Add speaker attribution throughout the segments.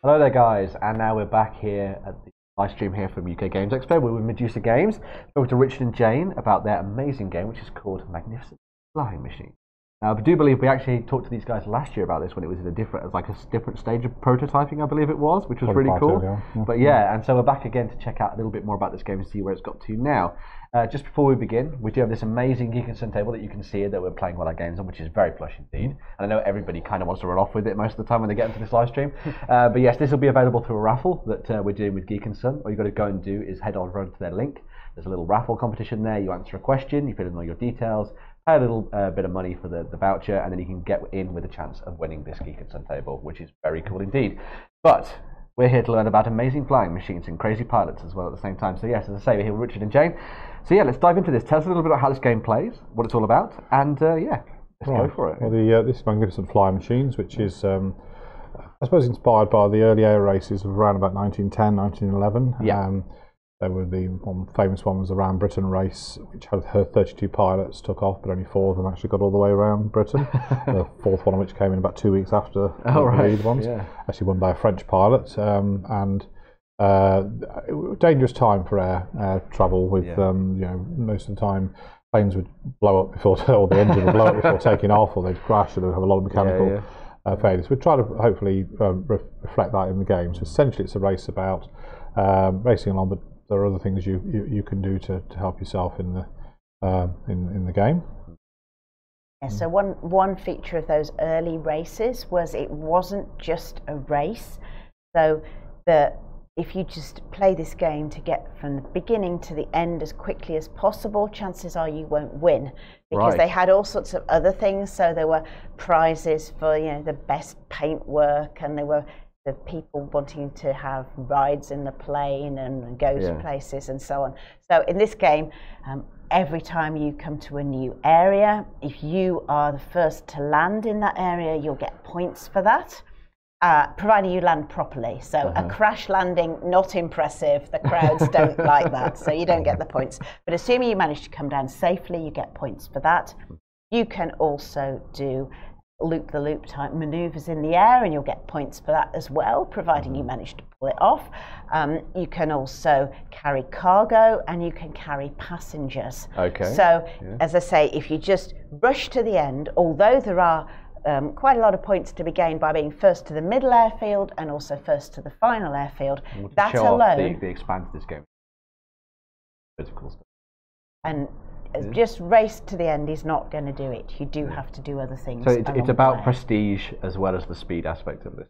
Speaker 1: Hello there guys, and now we're back here at the live stream here from UK Games Expo. We're with Medusa Games. Talking to Richard and Jane about their amazing game, which is called Magnificent Flying Machine. Now, I do believe we actually talked to these guys last year about this when it was in a different stage of prototyping, I believe it was, which was really cool. Yeah. But yeah, and so we're back again to check out a little bit more about this game and see where it's got to now. Just before we begin, we do have this amazing Geek and Sun table that you can see that we're playing all our games on, which is very plush indeed. And I know everybody kind of wants to run off with it most of the time when they get into this live stream. But yes, this will be available through a raffle that we're doing with Geek and Sun. All you've got to go and do is head on over to their link. There's a little raffle competition there. You answer a question, you fill in all your details, pay a little bit of money for the voucher, and then you can get in with a chance of winning this Geek and Sun table, which is very cool indeed. But we're here to learn about amazing flying machines and crazy pilots as well at the same time. So yes, as I say, we're here with Richard and Jane. So yeah, let's dive into this. Tell us a little bit about how this game plays, what it's all about, and yeah, let's go for it.
Speaker 2: Well, this is Magnificent Flying Machines, which is, I suppose, inspired by the early air races of around about 1910, 1911.
Speaker 1: Yeah.
Speaker 2: They were the one famous one was the Round Britain race, which had 32 pilots, took off, but only 4 of them actually got all the way around Britain. The 4th one, which came in about 2 weeks after the lead ones, actually won by a French pilot. Dangerous time for air travel. With most of the time planes would blow up before, or the engine would blow up before taking off, or they'd crash, or they'd have a lot of mechanical failures. We try to hopefully reflect that in the game. So essentially, it's a race about racing along, but there are other things you can do to help yourself in the game.
Speaker 3: Yeah, so one feature of those early races was it wasn't just a race. So if you just play this game to get from the beginning to the end as quickly as possible, chances are you won't win, because they had all sorts of other things. So there were prizes for the best paintwork, and there were the people wanting to have rides in the plane and go to places and so on. So in this game, every time you come to a new area, if you are the first to land in that area, you'll get points for that, providing you land properly. So a crash landing, not impressive. The crowds don't like that, so you don't get the points. But assuming you manage to come down safely, you get points for that. You can also do loop-the-loop type maneuvers in the air, and you'll get points for that as well, providing you manage to pull it off. You can also carry cargo, and you can carry passengers.
Speaker 1: Okay.
Speaker 3: So, as I say, if you just rush to the end, although there are quite a lot of points to be gained by being first to the middle airfield and also first to the final airfield, that alone.
Speaker 1: The expand to this game. It's cool stuff.
Speaker 3: And just race to the end is not going to do it. You do have to do other things.
Speaker 1: So it's about prestige as well as the speed aspect of this.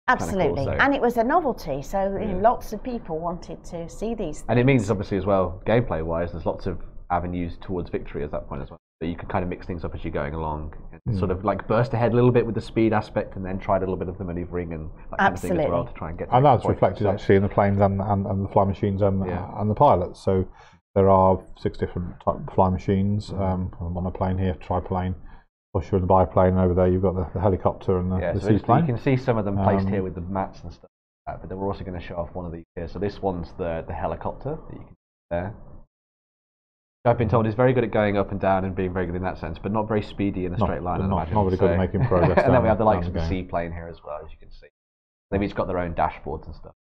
Speaker 3: Absolutely,
Speaker 1: Cool,
Speaker 3: and it was a novelty, so lots of people wanted to see these things.
Speaker 1: And it means obviously as well, gameplay-wise, there's lots of avenues towards victory at that point as well. So you can kind of mix things up as you're going along, and sort of like burst ahead a little bit with the speed aspect, and then try a little bit of the manoeuvring and that kind of thing as well to try and get.
Speaker 2: And that's reflected actually in the planes and the flying machines and the pilots. So there are 6 different type of flying machines. I'm on a plane here, triplane. Pusher and the biplane. Over there, you've got the helicopter and the seaplane.
Speaker 1: You can see some of them placed here with the mats and stuff. But then we're also going to show off one of these here. So this one's the helicopter that you can see there. I've been told is very good at going up and down and being very good in that sense, but not very speedy in a straight line.
Speaker 2: Not really good at making progress.
Speaker 1: And then we have the likes of the seaplane here as well, as you can see. They've each got their own dashboards and stuff.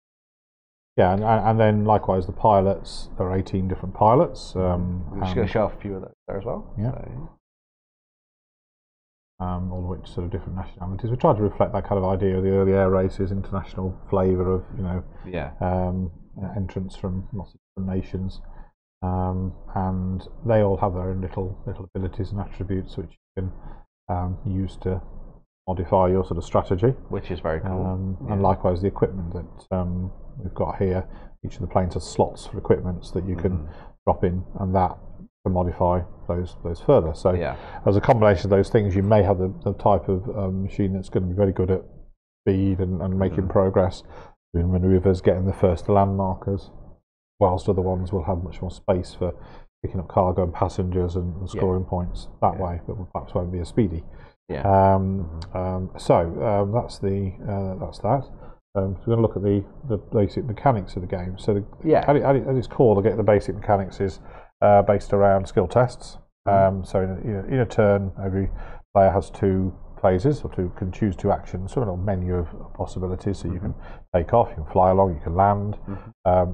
Speaker 2: Yeah, and then likewise the pilots. There are 18 different pilots.
Speaker 1: I'm just going to show off a few of those there as well.
Speaker 2: Yeah. So. All of which sort of different nationalities. We try to reflect that kind of idea of the early air races, international flavour of entrants from lots of different nations, and they all have their own little abilities and attributes which you can use to modify your sort of strategy,
Speaker 1: which is very cool.
Speaker 2: And likewise the equipment that we've got here. Each of the planes has slots for equipments that you can drop in, and that can modify those further. So as a combination of those things, you may have the type of machine that's going to be very good at speed and making progress, doing manoeuvres, getting the first land markers, whilst other ones will have much more space for picking up cargo and passengers and scoring points that way, but perhaps won't be as speedy. So that's that. So we're going to look at the basic mechanics of the game. So at its core, the basic mechanics is based around skill tests. So in a turn, every player has 2 phases, or can choose 2 actions, so a little menu of possibilities. So you can take off, you can fly along, you can land,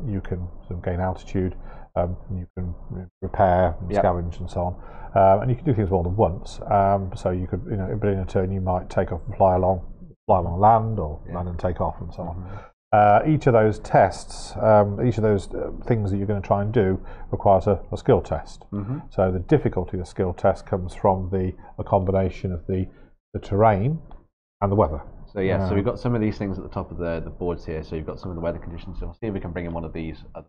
Speaker 2: you can sort of gain altitude, you can repair and scavenge and so on, and you can do things more than once. So you could, but in a turn you might take off and fly along, land, or land and take off, and so on. Each of those tests, each of those things that you're going to try and do requires a skill test. So the difficulty of the skill test comes from a combination of the terrain and the weather.
Speaker 1: So so we've got some of these things at the top of the boards here. So you've got some of the weather conditions. So we'll see if we can bring in one of these at a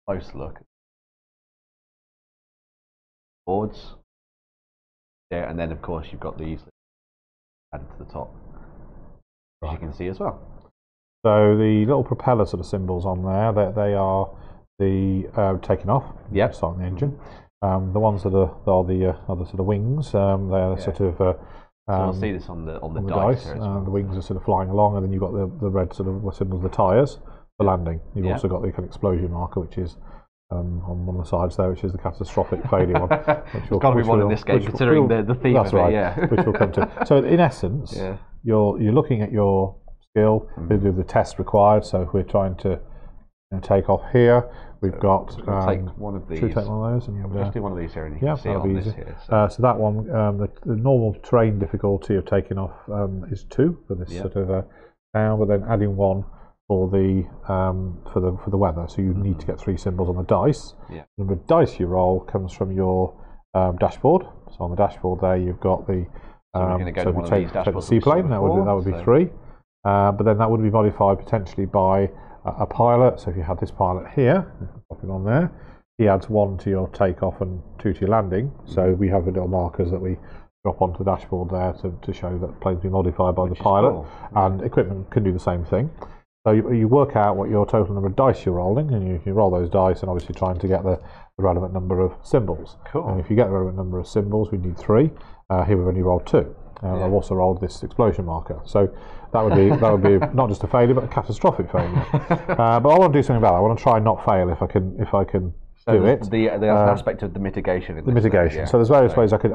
Speaker 1: close look. Boards. Yeah, and then of course you've got these added to the top, as you can see as well.
Speaker 2: So the little propeller sort of symbols on there, they are the taking off, starting the engine. The ones that are the other sort of wings, they are sort of. So
Speaker 1: we'll see this on the dice here as well.
Speaker 2: The wings are sort of flying along, and then you've got the red sort of symbols, the tyres for landing. You've also got the kind of explosion marker, which is on one of the sides there, which is the catastrophic failure one.
Speaker 1: It's got to be one in this game, considering the theme
Speaker 2: of
Speaker 1: it.
Speaker 2: Right, which we'll come to. So in essence, you're looking at your skill, we do the test required. So if we're trying to take off here, we've got
Speaker 1: take one of these.
Speaker 2: Should we take one of those? And,
Speaker 1: we'll just do one of these here, and you can see it on this here.
Speaker 2: So that one, the normal terrain difficulty of taking off is 2 for this sort of down, but then adding 1 for the weather. So you need to get 3 symbols on the dice. The number of dice you roll comes from your dashboard. So on the dashboard there, you've got the.
Speaker 1: So we're going to go to one of these dashboards.
Speaker 2: The seaplane, that would be 3. But then that would be modified potentially by a pilot. So if you had this pilot here, pop him on there, he adds 1 to your takeoff and 2 to your landing. So we have little markers that we drop onto the dashboard there to show that the plane's been modified by the pilot, and equipment can do the same thing. So you work out what your total number of dice you're rolling, and you roll those dice, and obviously trying to get the relevant number of symbols. And if you get the relevant number of symbols, we need 3. Here we've only rolled 2. I've also rolled this explosion marker, so that would be not just a failure, but a catastrophic failure. But I want to do something about it. I want to try and not fail if I can do it.
Speaker 1: The aspect of the mitigation.
Speaker 2: So there's various ways I could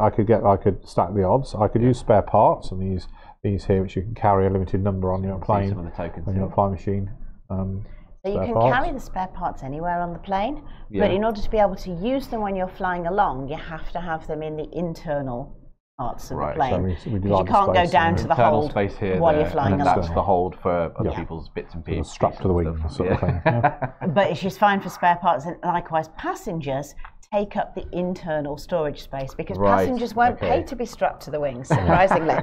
Speaker 2: stack the odds. I could use spare parts, and these here, which you can carry a limited number on your plane, on your flying machine.
Speaker 3: So you can carry the spare parts anywhere on the plane, but in order to be able to use them when you're flying along, you have to have them in the internal parts of the plane. So you can't go down to the hold
Speaker 1: space here,
Speaker 3: while you're flying along.
Speaker 1: That's the hold for other people's bits and pieces.
Speaker 2: Strapped to the wing, sort of thing.
Speaker 3: But it's just fine for spare parts, and likewise passengers take up the internal storage space, because passengers won't pay to be strapped to the wings, surprisingly.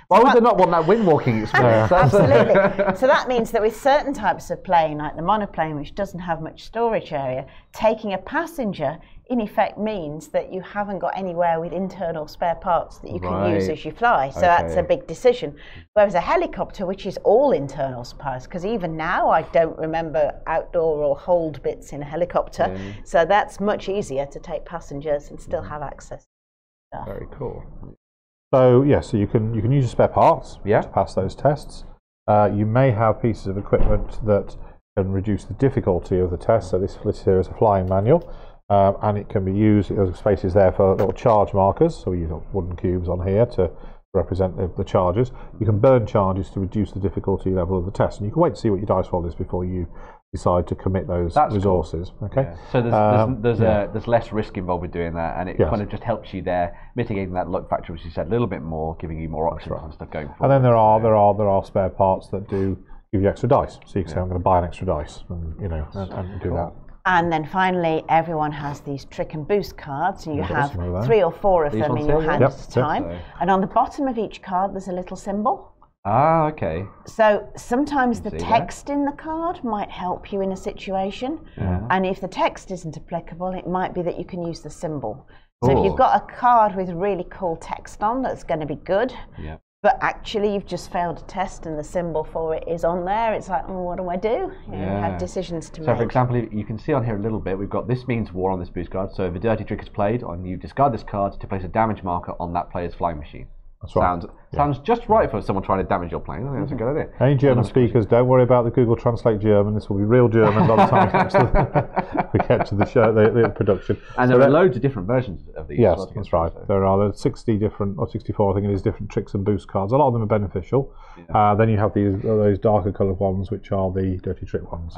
Speaker 1: Why would they not want that wing walking experience?
Speaker 3: Absolutely. So that means that with certain types of plane, like the monoplane, which doesn't have much storage area, taking a passenger in effect means that you haven't got anywhere with internal spare parts that you can use as you fly. So that's a big decision. Whereas a helicopter, which is all internal spares, because even now I don't remember outdoor or hold bits in a helicopter. So that's much easier to take passengers and still have access to stuff.
Speaker 1: Very cool.
Speaker 2: So so you can use your spare parts to pass those tests. You may have pieces of equipment that can reduce the difficulty of the test. So this here is a flying manual. And it can be used, there's spaces there for little charge markers, so we use wooden cubes on here to represent the charges. You can burn charges to reduce the difficulty level of the test, and you can wait to see what your dice roll is before you decide to commit those resources. Cool. Okay.
Speaker 1: So there's less risk involved with doing that, and it kind of just helps you there, mitigating that luck factor, which you said, a little bit more, giving you more options and stuff going forward.
Speaker 2: And then there are spare parts that do give you extra dice, so you can say, I'm going to buy an extra dice, and and do that.
Speaker 3: And then finally, everyone has these trick and boost cards, and you have 3 or 4 of them in your hand at a time. And on the bottom of each card, there's a little symbol.
Speaker 1: Ah, okay.
Speaker 3: So sometimes the text in the card might help you in a situation. And if the text isn't applicable, it might be that you can use the symbol. So if you've got a card with really cool text on, that's going to be good. But actually you've just failed a test and the symbol for it is on there, it's like, what do I do? You have decisions to make.
Speaker 1: So for example, you can see on here a little bit, we've got this means war on this boost card. So if a dirty trick is played, you discard this card to place a damage marker on that player's flying machine. Sounds just right for someone trying to damage your plane. I think that's a good idea.
Speaker 2: Any German speakers, don't worry about the Google Translate German. This will be real German by the time we get to the show, the production.
Speaker 1: And there are loads of different versions of these.
Speaker 2: Yes, that's right. There are 60 different, or 64, I think it is, different tricks and boost cards. A lot of them are beneficial. Yeah. Then you have those darker coloured ones, which are the dirty trick ones.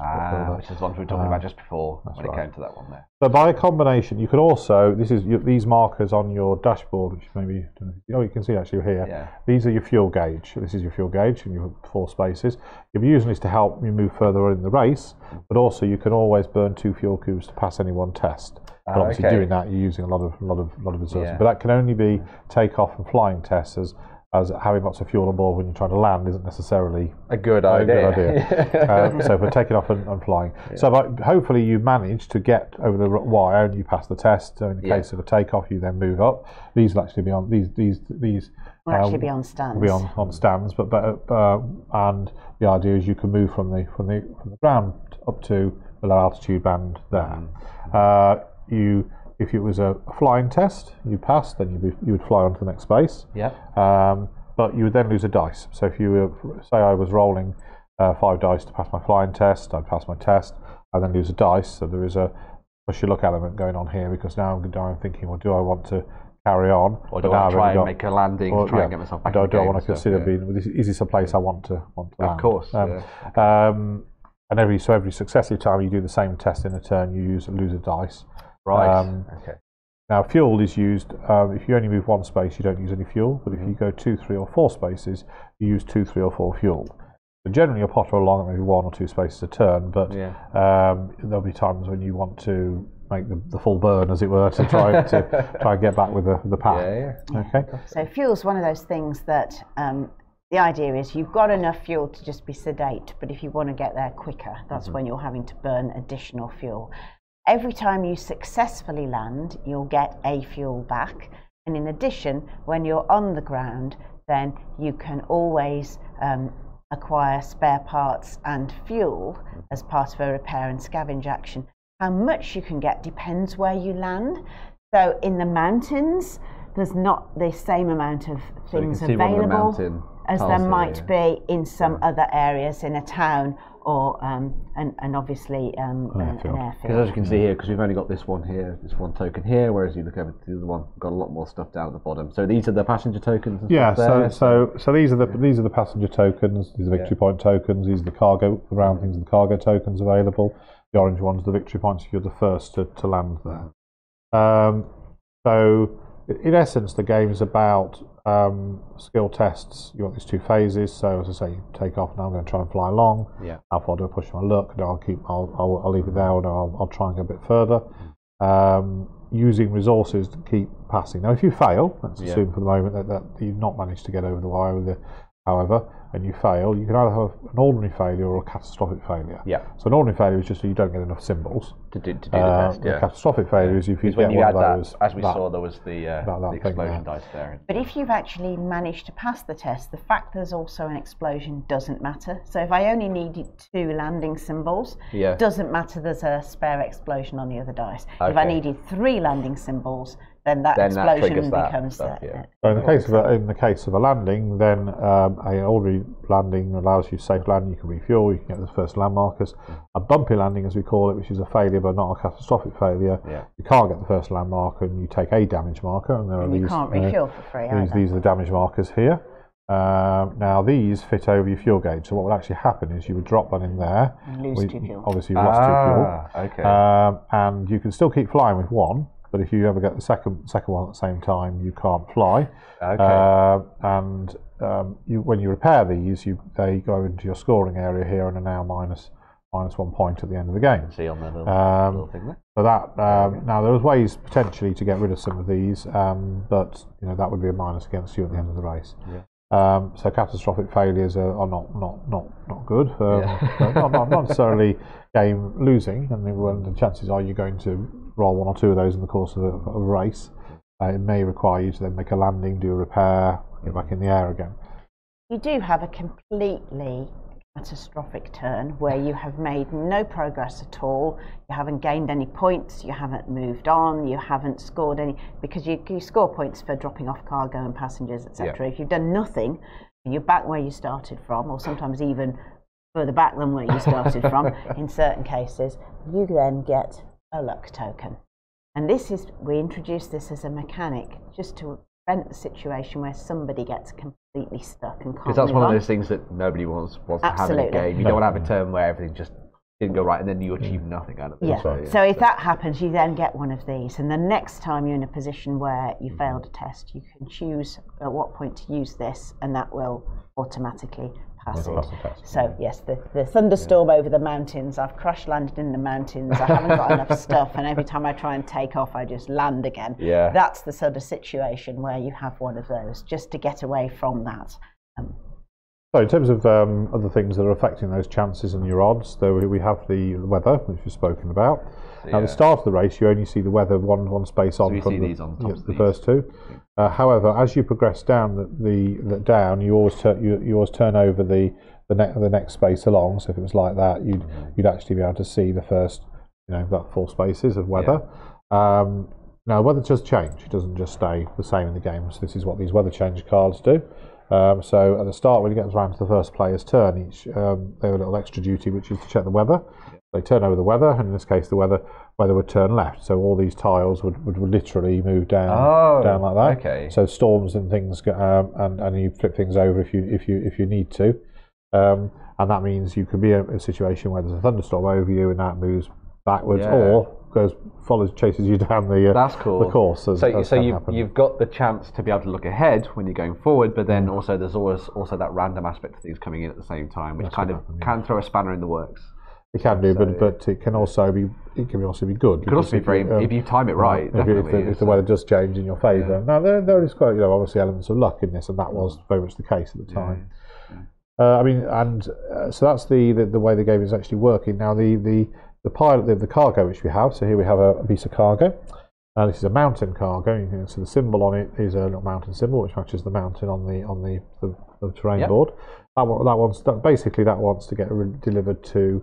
Speaker 1: Which is the ones we were talking about just before when it came to that one there.
Speaker 2: So by a combination, you can also, these markers on your dashboard, which maybe, you can see actually here. Yeah. These are your fuel gauge. This is your fuel gauge, and you have 4 spaces. You're using this to help you move further in the race, but also you can always burn 2 fuel cubes to pass any one test. But obviously doing that, you're using a lot of resources. But that can only be takeoff and flying tests, as having lots of fuel on board when you're trying to land isn't necessarily
Speaker 1: a good idea.
Speaker 2: So for taking off and flying. Yeah. So hopefully you manage to get over the wire and you pass the test. So in the case of a takeoff, you then move up. These will actually be on these
Speaker 3: will actually be on stands.
Speaker 2: Be on stands, but and the idea is you can move from the ground up to the low altitude band there. If it was a flying test, you passed, then you would fly on to the next space.
Speaker 1: Yeah.
Speaker 2: But you would then lose a dice. So if you were, say I was rolling 5 dice to pass my flying test, I'd pass my test, and then lose a dice. So there is a push your luck element going on here, because now I'm thinking, well, do I want to carry on?
Speaker 1: Or do I try and make a landing, try and get myself back in the game?
Speaker 2: Do I want to consider being, is this a place I want to land?
Speaker 1: Of course.
Speaker 2: And every successive time you do the same test in a turn, you lose a dice.
Speaker 1: Right. Okay.
Speaker 2: Now, fuel is used, if you only move 1 space, you don't use any fuel, but if you go 2, 3 or 4 spaces, you use 2, 3 or 4 fuel. So generally you'll potter along at maybe 1 or 2 spaces a turn, but there'll be times when you want to make the full burn, as it were, to try and get back with the pack.
Speaker 1: Yeah.
Speaker 2: Okay.
Speaker 3: So fuel's one of those things that the idea is you've got enough fuel to just be sedate, but if you want to get there quicker, that's when you're having to burn additional fuel. Every time you successfully land, you'll get a fuel back. And in addition, when you're on the ground, then you can always acquire spare parts and fuel as part of a repair and scavenge action. How much you can get depends where you land. So in the mountains, there's not the same amount of things available as there might be in some other areas in a town, or and obviously an airfield.
Speaker 1: Because as you can see here, because we've only got this one here, this one token here, whereas you look over to the other one, we've got a lot more stuff down at the bottom. So these are the passenger tokens. And stuff there.
Speaker 2: So these are the passenger tokens. These are the victory point tokens. These are the cargo, the round things, are the cargo tokens available. The orange ones, the victory points if you're the first to land there. So in essence, the game is about skill tests. You want these 2 phases. So as I say, you take off. Now I'm going to try and fly along. Yeah. How far do I push my luck? No, I'll leave it there. Or no, I'll try and go a bit further. Using resources to keep passing. Now, if you fail, let's assume for the moment that you've not managed to get over the wire with it, however, and you fail, you can either have an ordinary failure or a catastrophic failure.
Speaker 1: Yeah.
Speaker 2: So an ordinary failure is just so you don't get enough symbols
Speaker 1: to do the test.
Speaker 2: A catastrophic failure is if you get one of those.
Speaker 1: As we saw, there was the explosion dice there.
Speaker 3: But if you've actually managed to pass the test, the fact there's also an explosion doesn't matter. So if I only needed 2 landing symbols, doesn't matter there's a spare explosion on the other dice. Okay. If I needed 3 landing symbols, then that explosion becomes
Speaker 2: So in the case of a landing, then an ordinary landing allows you safe landing. You can refuel. You can get the first land markers. A bumpy landing, as we call it, which is a failure but not a catastrophic failure. Yeah. You can't get the first land marker, and you take a damage marker. And there are
Speaker 3: you can't refuel for free.
Speaker 2: These are the damage markers here. Now these fit over your fuel gauge. So what would actually happen is you would drop one in there.
Speaker 3: And lose 2 fuel.
Speaker 2: Obviously, you've lost 2 fuel.
Speaker 1: Okay.
Speaker 2: And you can still keep flying with 1. But if you ever get the second one at the same time, you can't fly. Okay. When you repair these, they go into your scoring area here and are now minus 1 point at the end of the game.
Speaker 1: See on the little thing there.
Speaker 2: So that now there's ways potentially to get rid of some of these, but that would be a minus against you at the end of the race. Yeah. So catastrophic failures are not good. Not necessarily game losing, and the chances are you're going to roll 1 or 2 of those in the course of a race. It may require you to then make a landing, do a repair, get back in the air again.
Speaker 3: You do have a completely catastrophic turn where you have made no progress at all, you haven't gained any points, you haven't moved on, you haven't scored any, because you score points for dropping off cargo and passengers, etc. If you've done nothing, you're back where you started from, or sometimes even further back than where you started from in certain cases, you then get a luck token. And we introduced this as a mechanic just to prevent the situation where somebody gets completely stuck and can't.
Speaker 1: Because that's one of those things that nobody wants to have in a game. You don't want to have a turn where everything just didn't go right and then you achieve nothing out of it.
Speaker 3: Yeah. So if that happens, you then get one of these, and the next time you're in a position where you failed a test, you can choose at what point to use this, and that will automatically pass it. So yes, the thunderstorm over the mountains, I've crash landed in the mountains, I haven't got enough stuff, and every time I try and take off I just land again. That's the sort of situation where you have one of those, just to get away from that.
Speaker 2: So in terms of other things that are affecting those chances and your odds, though, we have the weather, which we've spoken about. At the start of the race, you only see the weather one space on from the first two. However, as you progress down you always turn over the next space along. So if it was like that, you'd actually be able to see the first, that 4 spaces of weather. Now, weather does change; it doesn't just stay the same in the game. So this is what these weather change cards do. So at the start, when you get around to the first player's turn, they have a little extra duty, which is to check the weather. They turn over the weather, and in this case, the weather would turn left. So all these tiles would literally move down like that.
Speaker 1: Okay.
Speaker 2: So storms and things, and you flip things over if you need to, and that means you could be in a situation where there's a thunderstorm over you, and that moves backwards, or chases you down the course.
Speaker 1: So you've got the chance to be able to look ahead when you're going forward, but then also there's also that random aspect of things coming in at the same time, which can throw a spanner in the works.
Speaker 2: It can do, but it can also be good.
Speaker 1: It could also be very if you time it right.
Speaker 2: If the weather does change in your favour. Now there is quite obviously elements of luck in this, and that was very much the case at the time. So that's the way the game is actually working. Now the pilot, the cargo which we have. So here we have a piece of cargo. This is a mountain cargo. You can see the symbol on it is a little mountain symbol, which matches the mountain on the terrain board. That wants to get delivered to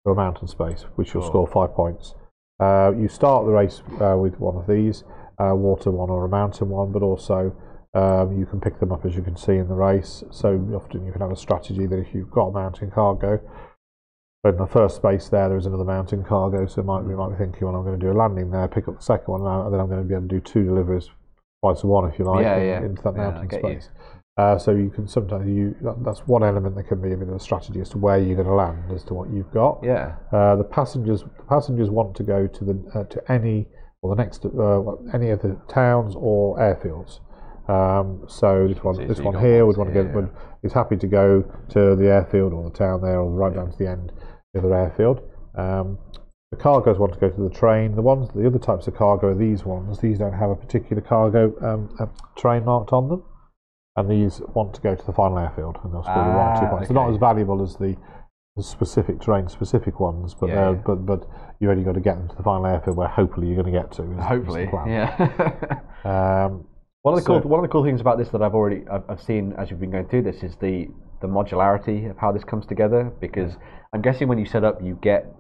Speaker 2: a mountain space, which will score 5 points. You start the race with one of these, a water one or a mountain one, but also you can pick them up, as you can see in the race. So often you can have a strategy that if you've got a mountain cargo, but in the first space there is another mountain cargo, so we might be thinking, well, I'm going to do a landing there, pick up the second one, and then I'm going to be able to do 2 deliveries, twice one if you like, into that mountain space. So you can sometimes that's one element that can be a bit of a strategy as to where you're going to land, as to what you've got. The passengers want to go to any of the towns or airfields. So this one here is happy to go to the airfield or the town there, or right down to the end of the other airfield. The cargoes want to go to the train. The other types of cargo are these ones. These don't have a particular cargo train marked on them, and these want to go to the final airfield, and they'll score 1 or 2 points. They're not as valuable as the specific terrain-specific ones, but but you've only got to get them to the final airfield, where hopefully you're going to get to.
Speaker 1: Hopefully, One of the cool things about this that I've seen as you've been going through this is the modularity of how this comes together, because I'm guessing when you set up,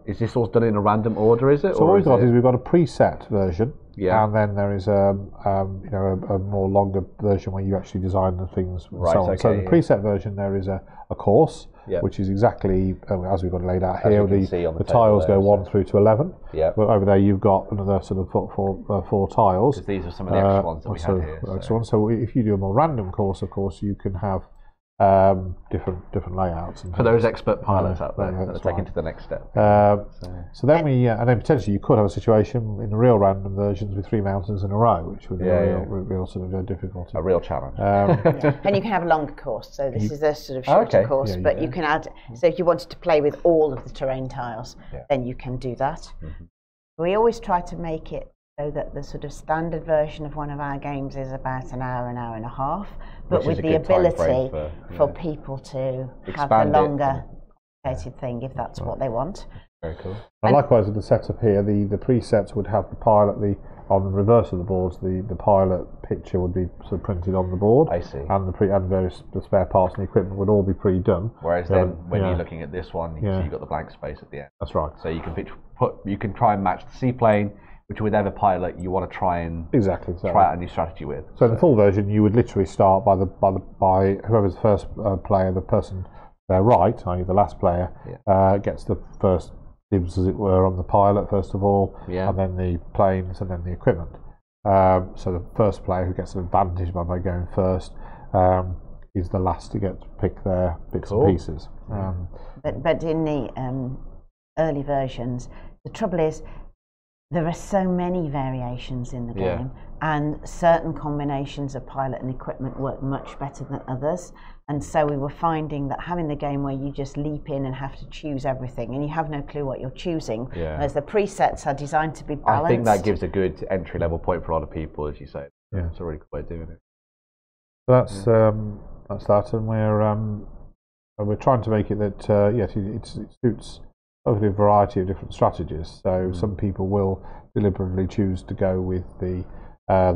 Speaker 1: is this all done in a random order? Is it?
Speaker 2: So what we've got a preset version, and then there is a more longer version where you actually design the things. So the preset version, there is a course, which is exactly as we've got it laid out here. The tiles go 1 through to 11. But over there you've got another sort of 4 tiles.
Speaker 1: These are some of the extra ones that we have here.
Speaker 2: So if you do a more random course, of course, you can have different layouts
Speaker 1: for those expert pilots out there that are taking to the next step.
Speaker 2: So then and then potentially you could have a situation in the real random versions with 3 mountains in a row, which would be a real sort of difficulty,
Speaker 1: a real challenge.
Speaker 3: And you can have a longer course. So this is a sort of shorter course, but you can add. So if you wanted to play with all of the terrain tiles, then you can do that. We always try to make it so that the sort of standard version of one of our games is about an hour and a half, but with the ability for people to have the longer complicated thing if that's what they want.
Speaker 1: Very cool.
Speaker 2: And likewise with the setup here, the presets would have the pilot on the reverse of the boards, the pilot picture would be sort of printed on the board.
Speaker 1: I see.
Speaker 2: And the spare parts and the equipment would all be pre-done.
Speaker 1: Whereas then, when you're looking at this one, you've got the blank space at the end.
Speaker 2: That's right.
Speaker 1: So you can try and match the seaplane, which with every pilot you want to try and try out a new strategy with.
Speaker 2: So in the full version, you would literally start by whoever's the first player, the person right, i.e. the last player, gets the first dibs, as it were, on the pilot first of all, and then the planes, and then the equipment. So the first player who gets an advantage by going first is the last to get to pick their bits and pieces.
Speaker 3: But in the early versions, the trouble is there are so many variations in the game, and certain combinations of pilot and equipment work much better than others. And so we were finding that having the game where you just leap in and have to choose everything, and you have no clue what you're choosing, as the presets are designed to be balanced.
Speaker 1: I think that gives a good entry-level point for a lot of people, as you say.
Speaker 2: Yeah.
Speaker 1: It's a really cool way of doing it.
Speaker 2: So that's that, and we're trying to make it that it suits hopefully a variety of different strategies. So some people will deliberately choose to go with the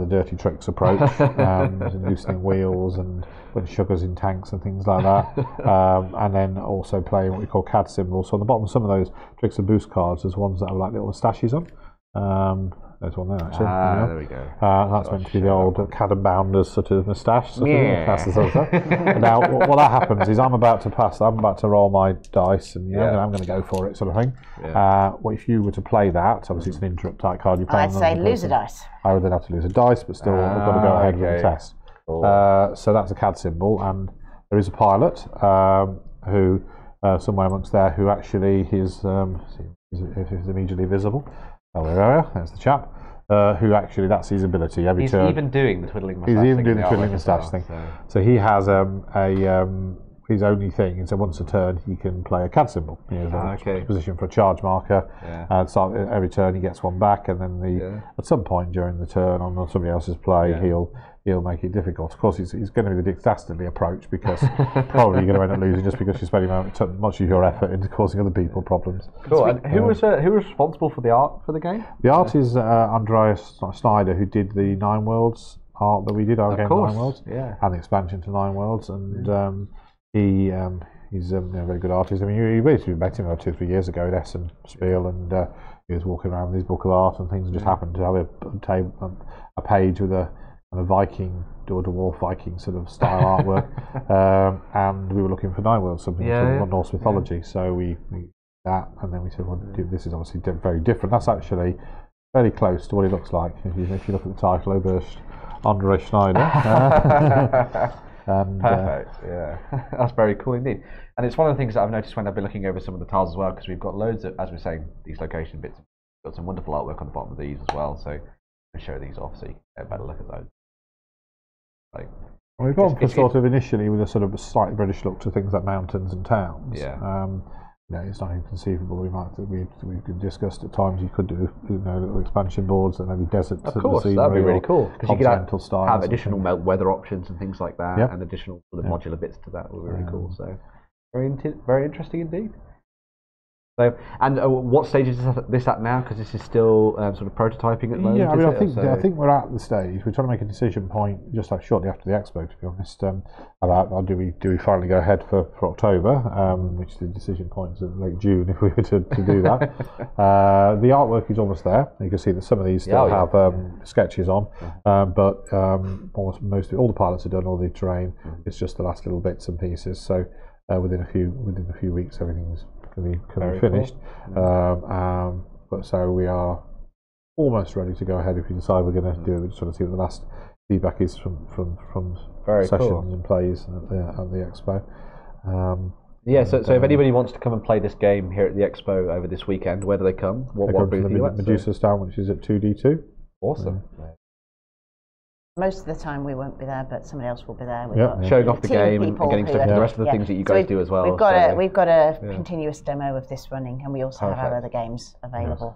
Speaker 2: dirty tricks approach, loosening wheels and putting sugars in tanks and things like that, and then also playing what we call CAD symbols. So on the bottom of some of those tricks and boost cards, there's ones that have like little moustaches on. There's one there actually.
Speaker 1: There we go.
Speaker 2: That's meant to be the old CAD and Bounders sort of moustache. That's the sort of stuff. Now, what that happens is I'm about to roll my dice, and I'm going to go for it, sort of thing. Well, if you were to play that, obviously it's an interrupt type card. You play.
Speaker 3: I'd say lose a dice.
Speaker 2: I would then have to lose a dice, but still I've got to go ahead with the test. So that's a CAD symbol, and there is a pilot who somewhere amongst there who actually is immediately visible. Oh, there we are. There's the chap who actually, that's his ability. Every turn,
Speaker 1: even doing the twiddling moustache.
Speaker 2: He's even doing the twiddling moustache thing. So he has his only thing is that once a turn he can play a CAD symbol. He has a position for a charge marker. So every turn he gets one back, and then at some point during the turn on somebody else's play, he'll make it difficult. Of course, he's going to be the dastardly approach, because probably you're going to end up losing just because you're spending much of your effort into causing other people problems.
Speaker 1: Cool. And who was responsible for the art for the game?
Speaker 2: The art is Andreas Snyder, who did the Nine Worlds art that we did, our game Nine Worlds, and the expansion to Nine Worlds, and he's a very good artist. I mean, you basically met him about 2 or 3 years ago at Essen Spiel, and he was walking around with his book of art and things, and just happened to have a page with a Viking, dwarf Viking sort of style artwork, and we were looking for Nine Worlds, something from Norse mythology. So we that, and then we said, well, this is obviously very different. That's actually very close to what it looks like if you look at the title, Oberst Andre Schneider.
Speaker 1: Perfect. That's very cool indeed. And it's one of the things that I've noticed when I've been looking over some of the tiles as well, because we've got loads of, as we're saying, these location bits. We've got some wonderful artwork on the bottom of these as well. So I'll show these off so you can get a better look at those.
Speaker 2: We've gone for sort of initially with a sort of a slightly British look to things like mountains and towns. It's not inconceivable. We've discussed at times you could do little expansion boards and maybe deserts.
Speaker 1: Of course, that'd be really cool, because you could have additional weather options and things like that, and additional modular bits to that would be really cool. So very interesting indeed. So, and what stage is this at now? Because this is still sort of prototyping at the moment.
Speaker 2: Yeah, I mean, I think we're at the stage. We're trying to make a decision point just like shortly after the Expo, to be honest, about do we finally go ahead for October, which the decision point is in late June if we were to do that. The artwork is almost there. You can see that some of these still have sketches on, but almost all the pilots are done, all the terrain. It's just the last little bits and pieces. So within a few weeks, everything's can be finished. Cool. But so we are almost ready to go ahead if we decide we're going to do it. Sort of see what the last feedback is from sessions and plays at the Expo.
Speaker 1: So if anybody wants to come and play this game here at the Expo over this weekend, where do they come? What booth are you at?
Speaker 2: Medusa stand, which is at 2D2.
Speaker 1: Awesome.
Speaker 3: Most of the time we won't be there, but somebody else will be there.
Speaker 1: Showing off the game and getting stuff to the rest of the things that you guys do as well.
Speaker 3: We've got a continuous demo of this running, and we also have our other games available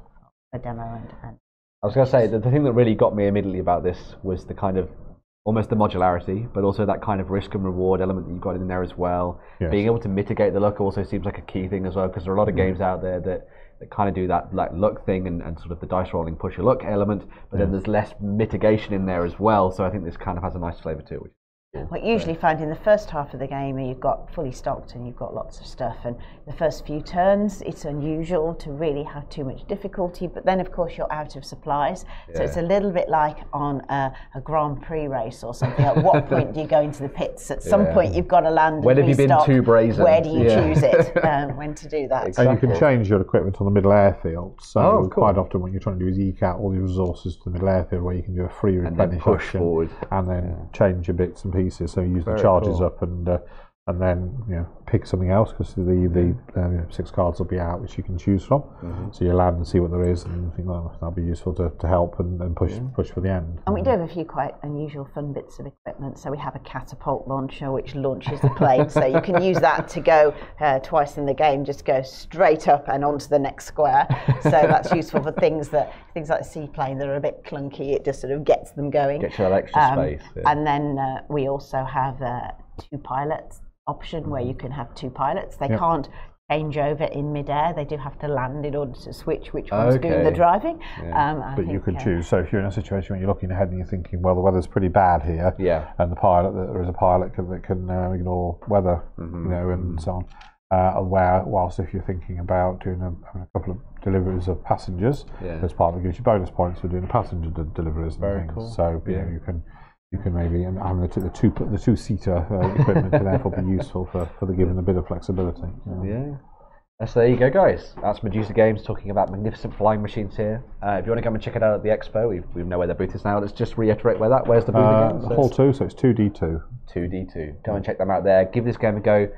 Speaker 3: for demo. And
Speaker 1: I was going to say, the thing that really got me immediately about this was the kind of almost the modularity, but also that kind of risk and reward element that you've got in there as well.
Speaker 2: Yes.
Speaker 1: Being able to mitigate the luck also seems like a key thing as well, because there are a lot of games out there that kind of do that like luck thing and sort of the dice rolling push your luck element, but then there's less mitigation in there as well. So I think this kind of has a nice flavour to it. Which
Speaker 3: What you usually find in the first half of the game, you've got fully stocked and you've got lots of stuff, and the first few turns it's unusual to really have too much difficulty, but then of course you're out of supplies, so it's a little bit like on a Grand Prix race or something. At what point do you go into the pits? At some point you've got to land.
Speaker 1: When
Speaker 3: and
Speaker 1: have you been too brazen?
Speaker 3: Where do you choose it? When to do that?
Speaker 2: And you can change your equipment on the middle airfield. So
Speaker 1: cool.
Speaker 2: quite often what you're trying to do is eke out all your resources to the middle airfield, where you can do a free replenish
Speaker 1: and push
Speaker 2: action,
Speaker 1: forward,
Speaker 2: and then change your bits and pieces. So you use the charges up and then pick something else, because the 6 cards will be out which you can choose from. So you land and see what there is and think, well, that'll be useful to help and push for the end.
Speaker 3: And we do have a few quite unusual fun bits of equipment. So we have a catapult launcher which launches the plane, so you can use that to go twice in the game, just go straight up and onto the next square. So that's useful for things like the seaplane that are a bit clunky. It just sort of gets them going.
Speaker 1: Get you that extra space.
Speaker 3: And then we also have 2 pilots option, where you can have 2 pilots. They can't change over in midair. They do have to land in order to switch which one's doing the driving.
Speaker 2: But you can choose. So if you're in a situation where you're looking ahead and you're thinking, well, the weather's pretty bad here, and there is a pilot that can ignore weather, and so on. Whilst if you're thinking about doing a couple of deliveries of passengers, this partner gives you bonus points for doing the passenger deliveries and things. Cool. So you can maybe, and having the two-seater equipment can therefore be useful for giving a bit of flexibility.
Speaker 1: So there you go, guys. That's Medusa Games talking about magnificent flying machines here. If you want to come and check it out at the Expo, we know where their booth is now. Let's just reiterate where's the booth again?
Speaker 2: The Hall 2, so it's 2D2.
Speaker 1: 2D2. Come and check them out there. Give this game a go.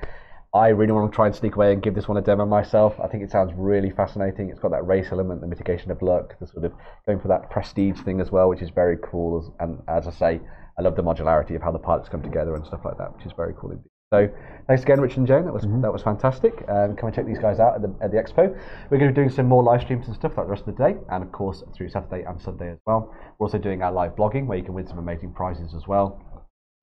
Speaker 1: I really want to try and sneak away and give this one a demo myself. I think it sounds really fascinating. It's got that race element, the mitigation of luck, the sort of going for that prestige thing as well, which is very cool. And as I say, I love the modularity of how the pilots come together and stuff like that, which is very cool indeed. So thanks again, Richard and Jane. That was fantastic. Come and check these guys out at the Expo. We're going to be doing some more live streams and stuff throughout the rest of the day, and of course through Saturday and Sunday as well. We're also doing our live blogging, where you can win some amazing prizes as well.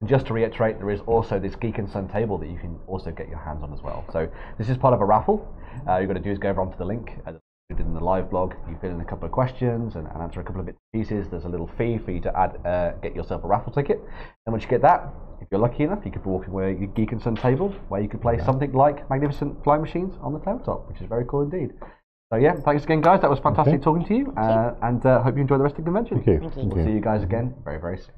Speaker 1: And just to reiterate, there is also this Geek and Sun table that you can also get your hands on as well. So this is part of a raffle. All you've got to do is go over onto the link in the live blog. You fill in a couple of questions and answer a couple of bits and pieces. There's a little fee for you to get yourself a raffle ticket. And once you get that, if you're lucky enough, you could be walking away with a Geek and Sun table, where you could play something like Magnificent Flying Machines on the tabletop, which is very cool indeed. So thanks again, guys. That was fantastic talking to you, and hope you enjoy the rest of the convention.
Speaker 2: Thank you.
Speaker 1: We'll see you guys again very, very soon.